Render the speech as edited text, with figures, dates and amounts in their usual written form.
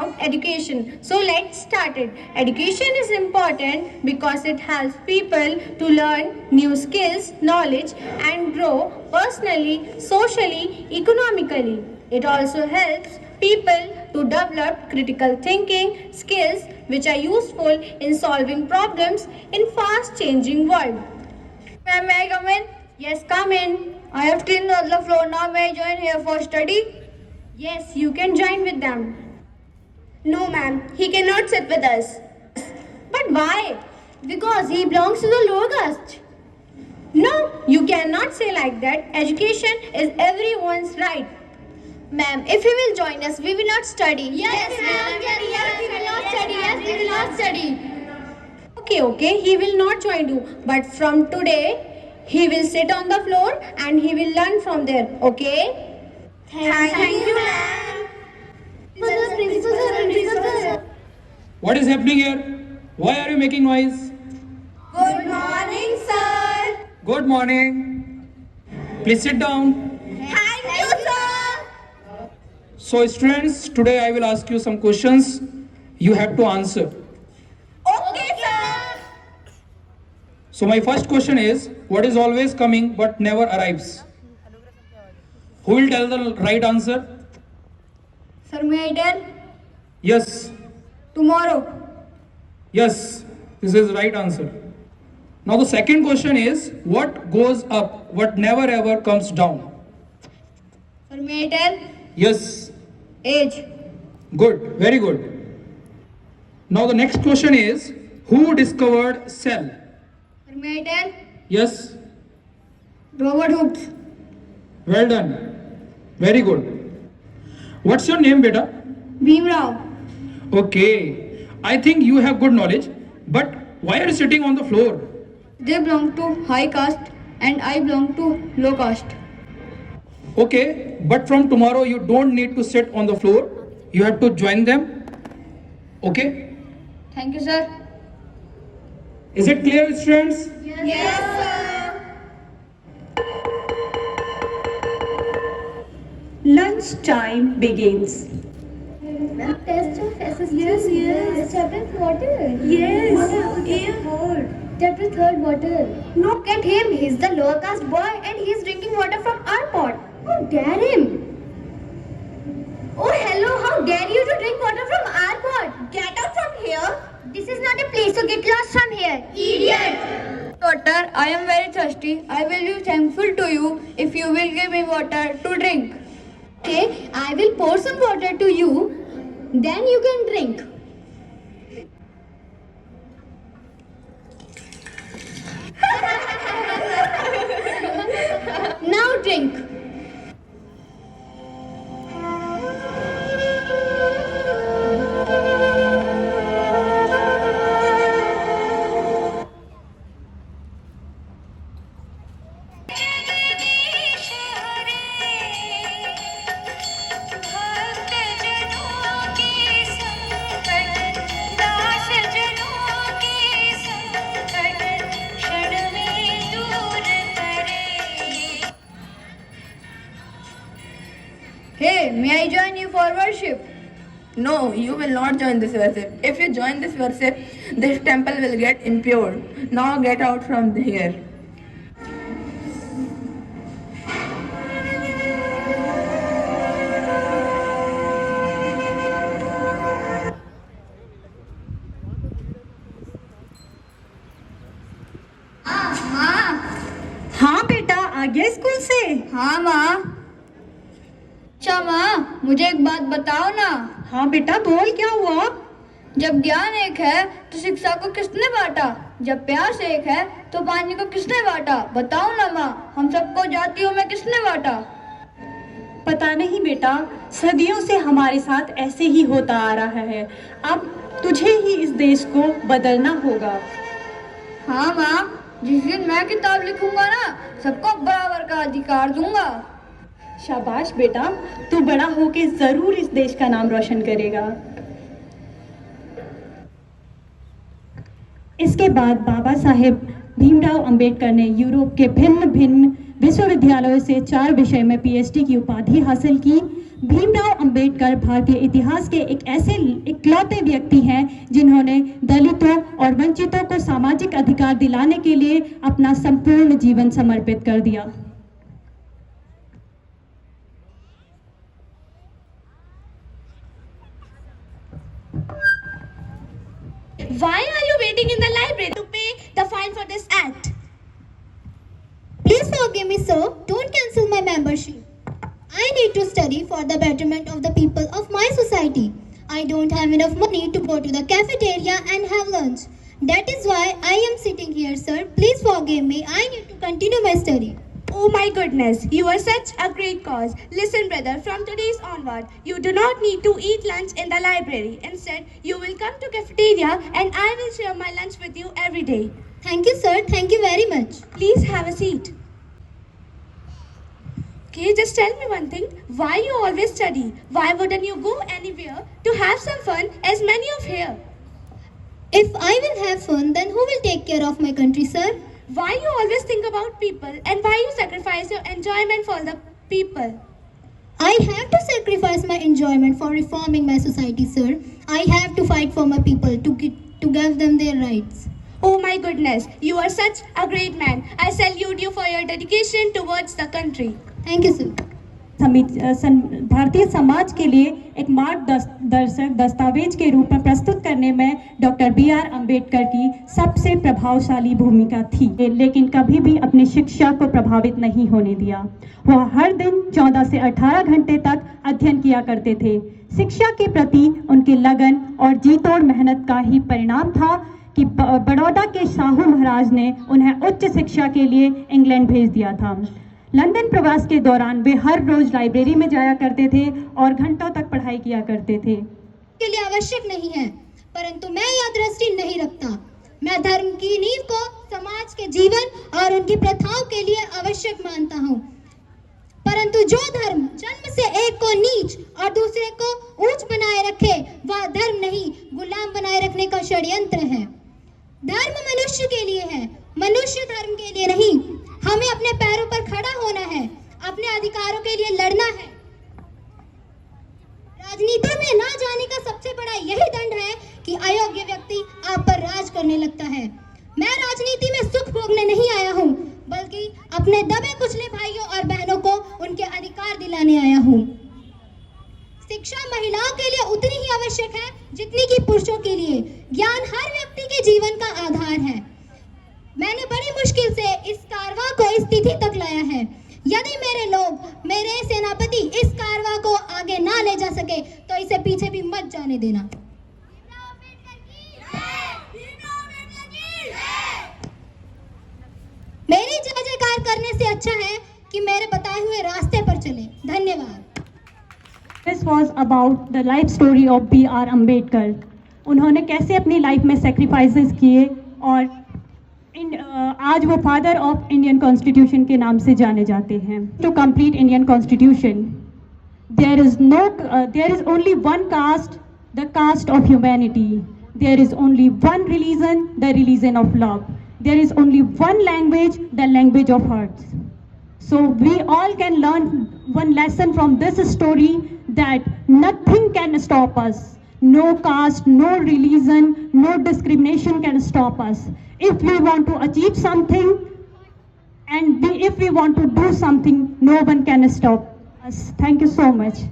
about education. So let's start it. Education is important because it helps people to learn new skills, knowledge, and grow personally, socially, economically. It also helps people to develop critical thinking skills which are useful in solving problems in fast changing world. Ma'am, may I come in? Yes, come in. I have cleaned the floor. Now may I join here for study? Yes, you can join with them. No, ma'am, he cannot sit with us. But why? Because he belongs to the lower caste. No, you cannot say like that. Education is everyone's right. Ma'am, if he will join us, we will not study. Yes, ma'am. Yes, we will not study. Yes, we will not study. Okay, he will not join you. But from today, he will sit on the floor and he will learn from there. Okay? Thank you, ma'am. What is happening here? Why are you making noise? Good morning, sir. Good morning. Please sit down. Thank you, sir. So students, today I will ask you some questions. You have to answer. Okay, sir. So my first question is, what is always coming but never arrives? Who will tell the right answer? Sir, may I tell? Yes. Tomorrow. Yes. This is the right answer. Now the second question is, what goes up but never ever comes down? Sir, may I tell? Yes. Age. Good. Very good. Now the next question is, who discovered cell? Sir, may I tell? Yes. Robert Hooks. Well done. Very good. What's your name, beta? Bhimrao. Okay. I think you have good knowledge, but why are you sitting on the floor? They belong to high caste and I belong to low caste. Okay, but from tomorrow you don't need to sit on the floor. You have to join them. Okay? Thank you, sir. Is it clear, students? Yes, sir. Lunch time begins. Test of SST. Yes. Chapter water. Yes. Chapter third water. Look at him. He's the lower caste boy and he's drinking water from our pot. How dare him? Oh, hello. How dare you to drink water from our pot? Get out from here. This is not a place to get lost from here. Idiot. Water, I am very thirsty. I will be thankful to you if you will give me water to drink. Okay, I will pour some water to you. Then you can drink. Now drink. Hey, may I join you for worship? No, you will not join this worship. If you join this worship, this temple will get impure. Now get out from here. हाँ बेटा, आ गया school से? हाँ माँ। अच्छा माँ, मुझे एक बात बताओ ना। हाँ बेटा, बोल, क्या हुआ? जब ज्ञान एक है तो शिक्षा को किसने बांटा? जब प्यास एक है तो पानी को किसने बांटा? बताओ ना माँ, हम सबको जातियों में किसने बांटा? पता नहीं बेटा, सदियों से हमारे साथ ऐसे ही होता आ रहा है। अब तुझे ही इस देश को बदलना होगा। हाँ माँ, जिस दिन मैं किताब लिखूंगा ना, सबको बराबर का अधिकार दूंगा। शाबाश बेटा, तू बड़ा होके जरूर इस देश का नाम रोशन करेगा। इसके बाद बाबा साहेब भीमराव अंबेडकर ने यूरोप के भिन्न भिन्न विश्वविद्यालयों से 4 विषय में पीएचडी की उपाधि हासिल की। भीमराव अंबेडकर भारतीय इतिहास के एक ऐसे इकलौते व्यक्ति हैं जिन्होंने दलितों और वंचितों को सामाजिक अधिकार दिलाने के लिए अपना संपूर्ण जीवन समर्पित कर दिया। Why are you waiting in the library to pay the fine for this act? Please forgive me, sir. Don't cancel my membership. I need to study for the betterment of the people of my society. I don't have enough money to go to the cafeteria and have lunch. That is why I am sitting here, sir. Please forgive me. I need to continue my study. Oh my goodness, you are such a great cause. Listen, brother, from today's onward, you do not need to eat lunch in the library. Instead, you will come to cafeteria and I will share my lunch with you every day. Thank you, sir. Thank you very much. Please have a seat. Okay, just tell me one thing. Why you always study? Why wouldn't you go anywhere to have some fun as many of here? If I will have fun, then who will take care of my country, sir? Why you always think about people and why you sacrifice your enjoyment for the people? I have to sacrifice my enjoyment for reforming my society, sir. I have to fight for my people to give them their rights. Oh my goodness, you are such a great man. I salute you for your dedication towards the country. Thank you, sir. Bharatiya Samaj के लिए एक मार्गदर्शक दस्तावेज के रूप में प्रस्तुत करने में डॉक्टर बी.आर. अम्बेडकर की सबसे प्रभावशाली भूमिका थी, लेकिन कभी भी अपनी शिक्षा को प्रभावित नहीं होने दिया। वह हर दिन 14 से 18 घंटे तक अध्ययन किया करते थे। शिक्षा के प्रति उनकी लगन और जी तोड़ मेहनत का ही परिणाम था कि बड़ौदा के शाहू महाराज ने उन्हें उच्च शिक्षा के लिए इंग्लैंड भेज दिया था। लंदन प्रवास के दौरान वे हर रोज लाइब्रेरी में जाया करते थे और घंटों तक पढ़ाई किया करते थे। के लिए आवश्यक नहीं है, परंतु मैं यह दृष्टि नहीं रखता। मैं धर्म की नींव को समाज के जीवन और उनकी प्रथाओं के लिए आवश्यक मानता हूँ, परंतु जो धर्म जन्म से एक को नीच और दूसरे को ऊंच बनाए रखे, वह धर्म नहीं, गुलाम बनाए रखने का षड्यंत्र है। धर्म मनुष्य के लिए है, मनुष्य धर्म के लिए नहीं। हमें अपने पैरों पर खड़ा होना है, अपने अधिकारों के लिए लड़ना है। राजनीति में ना जाने का सबसे बड़ा यही दंड है कि अयोग्य व्यक्ति आप पर राज करने लगता है। मैं राजनीति में सुख भोगने नहीं आया हूँ, बल्कि अपने दबे कुचले भाइयों और बहनों को उनके अधिकार दिलाने आया हूँ। शिक्षा महिलाओं के लिए उतनी ही आवश्यक है जितनी कि पुरुषों के लिए। ज्ञान हर व्यक्ति के जीवन का आधार है। मैंने बड़ी मुश्किल से इस कारवां को इस तिथि तक लाया है। यदि मेरे लोग, मेरे सेनापति इस कारवां को आगे ना ले जा सके तो इसे पीछे भी मत जाने देना। मेरी जय जयकार करने से अच्छा है कि मेरे बताए हुए रास्ते पर चले। धन्यवाद। This was about the life story of B.R. Ambedkar. उन्होंने कैसे अपनी लाइफ में सेक्रीफाइसेस किए और आज वो फादर ऑफ इंडियन कॉन्स्टिट्यूशन के नाम से जाने जाते हैं। To complete Indian constitution there is only one caste, the caste of humanity. There is only one religion, the religion of love. There is only one language, the language of hearts. So we all can learn one lesson from this story, that nothing can stop us. No caste, no religion, no discrimination can stop us. If we want to achieve something and if we want to do something, no one can stop us. Thank you so much.